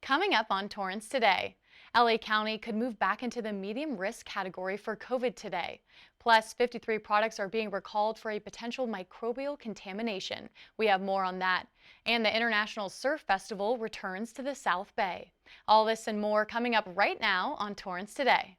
Coming up on Torrance Today, LA County could move back into the medium risk category for COVID today. Plus, 53 products are being recalled for a potential microbial contamination. We have more on that. And the International Surf Festival returns to the South Bay. All this and more coming up right now on Torrance Today.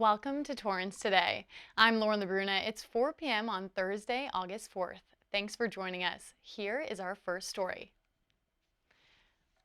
Welcome to Torrance Today. I'm Lauren LaBruna. It's 4 p.m. on Thursday, August 4th. Thanks for joining us. Here is our first story.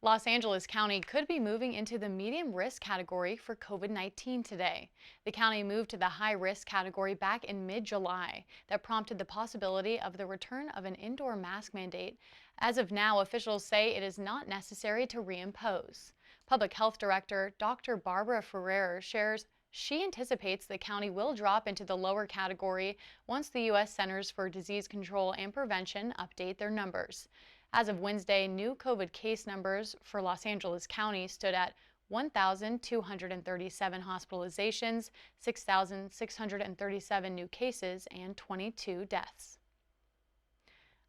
Los Angeles County could be moving into the medium risk category for COVID-19 today. The county moved to the high risk category back in mid-July. That prompted the possibility of the return of an indoor mask mandate. As of now, officials say it is not necessary to reimpose. Public Health Director Dr. Barbara Ferrer shares she anticipates the county will drop into the lower category once the U.S. Centers for Disease Control and Prevention update their numbers. As of Wednesday, new COVID case numbers for Los Angeles County stood at 1,237 hospitalizations, 6,637 new cases, and 22 deaths.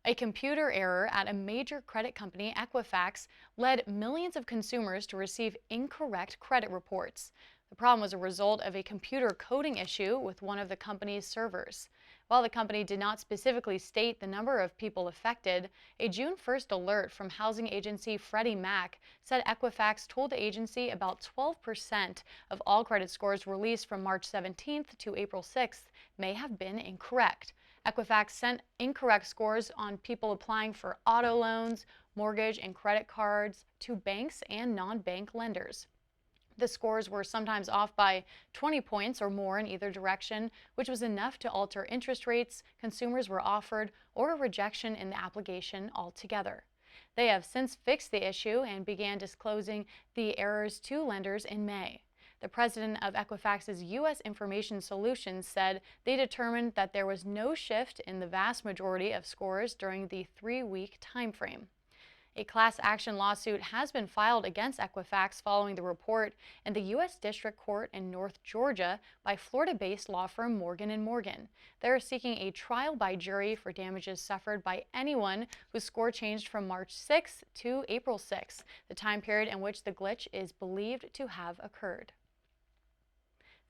A computer error at a major credit company, Equifax, led millions of consumers to receive incorrect credit reports. The problem was a result of a computer coding issue with one of the company's servers. While the company did not specifically state the number of people affected, a June 1st alert from housing agency Freddie Mac said Equifax told the agency about 12% of all credit scores released from March 17th to April 6th may have been incorrect. Equifax sent incorrect scores on people applying for auto loans, mortgage, and credit cards to banks and non-bank lenders. The scores were sometimes off by 20 points or more in either direction, which was enough to alter interest rates consumers were offered or a rejection in the application altogether. They have since fixed the issue and began disclosing the errors to lenders in May. The president of Equifax's U.S. Information Solutions said they determined that there was no shift in the vast majority of scores during the 3-week time frame. A class action lawsuit has been filed against Equifax following the report in the U.S. District Court in North Georgia by Florida-based law firm Morgan & Morgan. They are seeking a trial by jury for damages suffered by anyone whose score changed from March 6th to April 6th, the time period in which the glitch is believed to have occurred.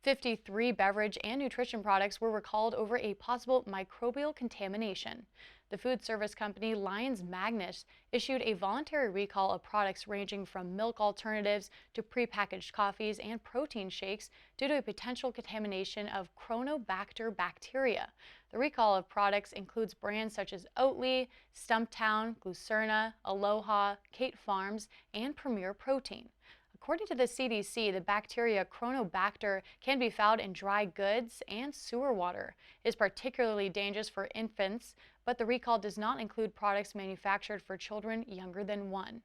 53 beverage and nutrition products were recalled over a possible microbial contamination. The food service company Lyons Magnus issued a voluntary recall of products ranging from milk alternatives to prepackaged coffees and protein shakes due to a potential contamination of Chronobacter bacteria. The recall of products includes brands such as Oatly, Stumptown, Glucerna, Aloha, Kate Farms, and Premier Protein. According to the CDC, the bacteria Chronobacter can be found in dry goods and sewer water. It is particularly dangerous for infants, but the recall does not include products manufactured for children younger than 1.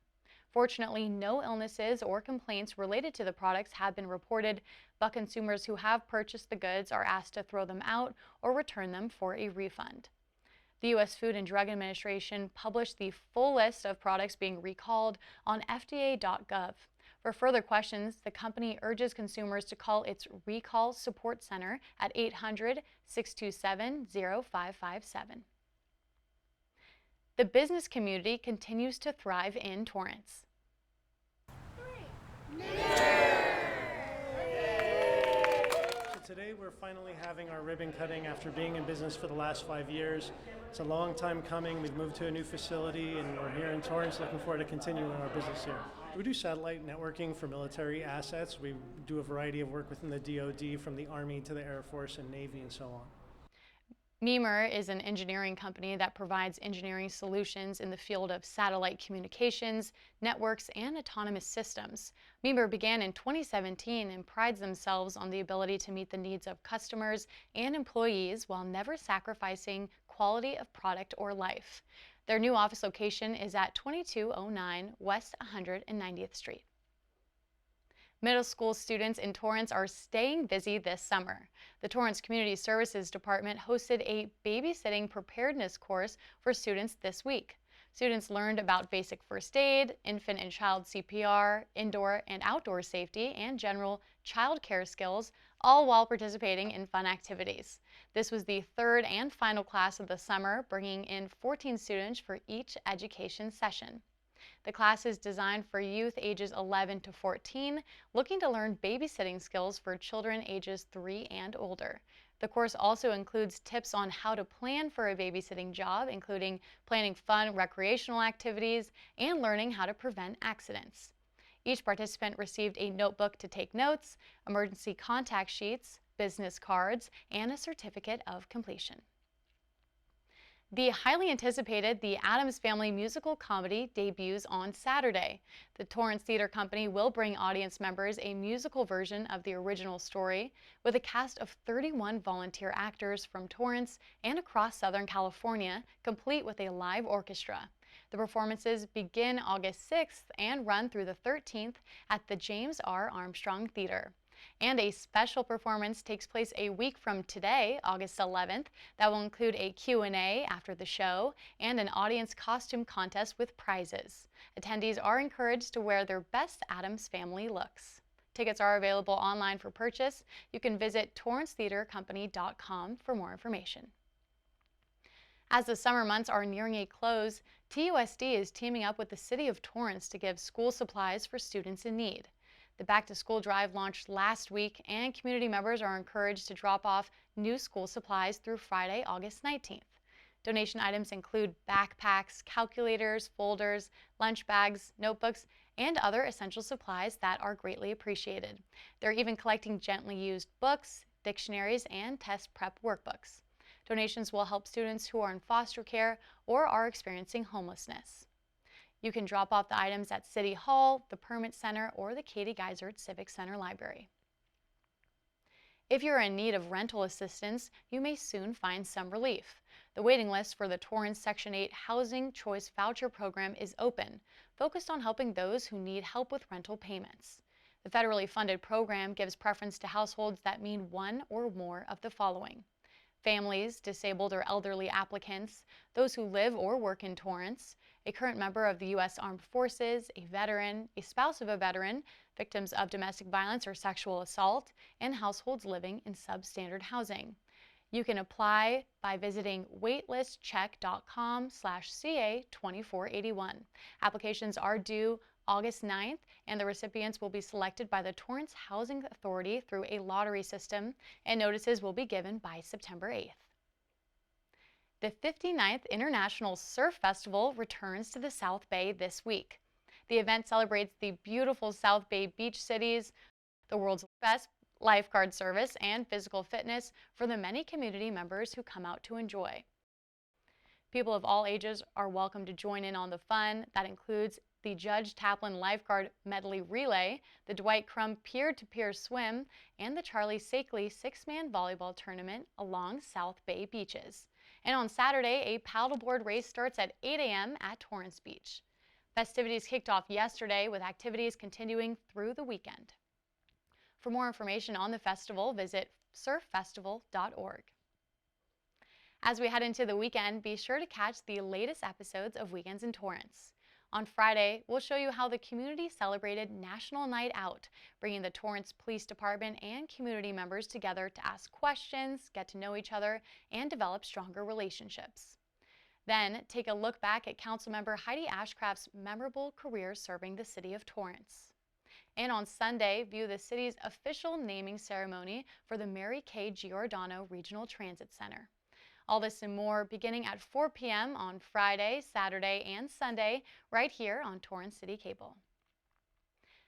Fortunately, no illnesses or complaints related to the products have been reported, but consumers who have purchased the goods are asked to throw them out or return them for a refund. The U.S. Food and Drug Administration published the full list of products being recalled on FDA.gov. For further questions, the company urges consumers to call its Recall Support Center at 800-627-0557. The business community continues to thrive in Torrance. Today we're finally having our ribbon cutting after being in business for the last 5 years. It's a long time coming. We've moved to a new facility and we're here in Torrance looking forward to continuing our business here. We do satellite networking for military assets. We do a variety of work within the DoD, from the Army to the Air Force and Navy and so on. Memer is an engineering company that provides engineering solutions in the field of satellite communications, networks, and autonomous systems. Memer began in 2017 and prides themselves on the ability to meet the needs of customers and employees while never sacrificing quality of product or life. Their new office location is at 2209 West 190th Street. Middle school students in Torrance are staying busy this summer. The Torrance Community Services Department hosted a babysitting preparedness course for students this week. Students learned about basic first aid, infant and child CPR, indoor and outdoor safety, and general child care skills, all while participating in fun activities. This was the third and final class of the summer, bringing in 14 students for each education session. The class is designed for youth ages 11 to 14, looking to learn babysitting skills for children ages 3 and older. The course also includes tips on how to plan for a babysitting job, including planning fun recreational activities and learning how to prevent accidents. Each participant received a notebook to take notes, emergency contact sheets, business cards, and a certificate of completion. The highly anticipated The Addams Family musical comedy debuts on Saturday. The Torrance Theater Company will bring audience members a musical version of the original story with a cast of 31 volunteer actors from Torrance and across Southern California, complete with a live orchestra. The performances begin August 6th and run through the 13th at the James R. Armstrong Theater. And a special performance takes place a week from today, August 11th, that will include a Q&A after the show and an audience costume contest with prizes. Attendees are encouraged to wear their best Addams Family looks. Tickets are available online for purchase. You can visit torrancetheatercompany.com for more information. As the summer months are nearing a close, TUSD is teaming up with the City of Torrance to give school supplies for students in need. The back-to-school drive launched last week, and community members are encouraged to drop off new school supplies through Friday, August 19th. Donation items include backpacks, calculators, folders, lunch bags, notebooks, and other essential supplies that are greatly appreciated. They're even collecting gently used books, dictionaries, and test prep workbooks. Donations will help students who are in foster care or are experiencing homelessness. You can drop off the items at City Hall, the Permit Center, or the Katie Geisert Civic Center Library. If you're in need of rental assistance, you may soon find some relief. The waiting list for the Torrance Section 8 Housing Choice Voucher Program is open, focused on helping those who need help with rental payments. The federally funded program gives preference to households that meet one or more of the following: families, disabled or elderly applicants, those who live or work in Torrance, a current member of the U.S. Armed Forces, a veteran, a spouse of a veteran, victims of domestic violence or sexual assault, and households living in substandard housing. You can apply by visiting waitlistcheck.com/CA2481. Applications are due August 9th, and the recipients will be selected by the Torrance Housing Authority through a lottery system, and notices will be given by September 8th. The 59th International Surf Festival returns to the South Bay this week. The event celebrates the beautiful South Bay beach cities, the world's best lifeguard service, and physical fitness for the many community members who come out to enjoy. People of all ages are welcome to join in on the fun. That includes the Judge Taplin Lifeguard Medley Relay, the Dwight Crumb Peer-to-Peer Swim, and the Charlie Sakely Six-Man Volleyball Tournament along South Bay beaches. And on Saturday, a paddleboard race starts at 8 a.m. at Torrance Beach. Festivities kicked off yesterday with activities continuing through the weekend. For more information on the festival, visit surffestival.org. As we head into the weekend, be sure to catch the latest episodes of Weekends in Torrance. On Friday, we'll show you how the community celebrated National Night Out, bringing the Torrance Police Department and community members together to ask questions, get to know each other, and develop stronger relationships. Then, take a look back at Councilmember Heidi Ashcraft's memorable career serving the City of Torrance. And on Sunday, view the city's official naming ceremony for the Mary Kay Giordano Regional Transit Center. All this and more beginning at 4 p.m. on Friday, Saturday, and Sunday, right here on Torrance City Cable.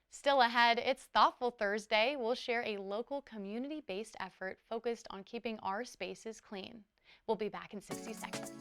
Still ahead, it's Thoughtful Thursday. We'll share a local community-based effort focused on keeping our spaces clean. We'll be back in 60 seconds.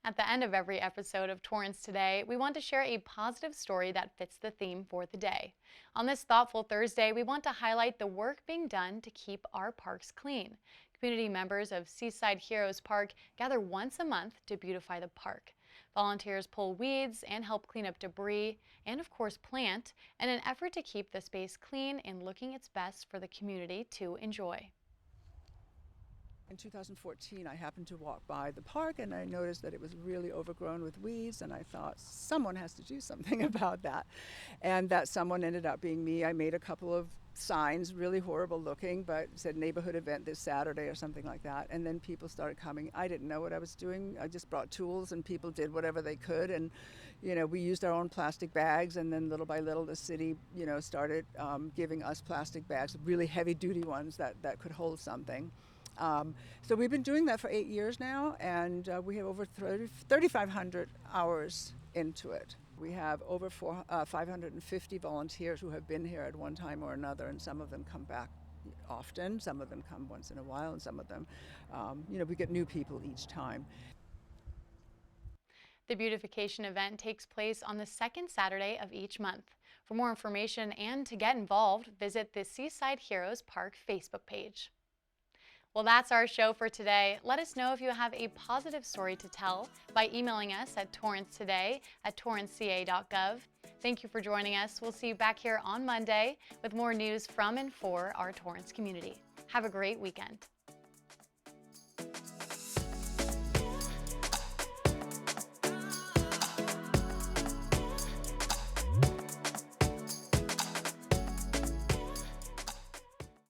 At the end of every episode of Torrance Today, we want to share a positive story that fits the theme for the day. On this Thoughtful Thursday, we want to highlight the work being done to keep our parks clean. Community members of Seaside Heroes Park gather once a month to beautify the park. Volunteers pull weeds and help clean up debris, and of course plant, in an effort to keep the space clean and looking its best for the community to enjoy. In 2014, I happened to walk by the park and I noticed that it was really overgrown with weeds, and I thought someone has to do something about that. And that someone ended up being me. I made a couple of signs, really horrible looking, but said neighborhood event this Saturday or something like that. And then people started coming. I didn't know what I was doing. I just brought tools and people did whatever they could. And, we used our own plastic bags, and then little by little the city, started giving us plastic bags, really heavy duty ones that could hold something. So we've been doing that for 8 years now, and we have over 3,500 hours into it. We have over 550 volunteers who have been here at one time or another, and some of them come back often, some of them come once in a while, and some of them, we get new people each time. The beautification event takes place on the second Saturday of each month. For more information and to get involved, visit the Seaside Heroes Park Facebook page. Well, that's our show for today. Let us know if you have a positive story to tell by emailing us at torrancetoday@torranceca.gov. Thank you for joining us. We'll see you back here on Monday with more news from and for our Torrance community. Have a great weekend.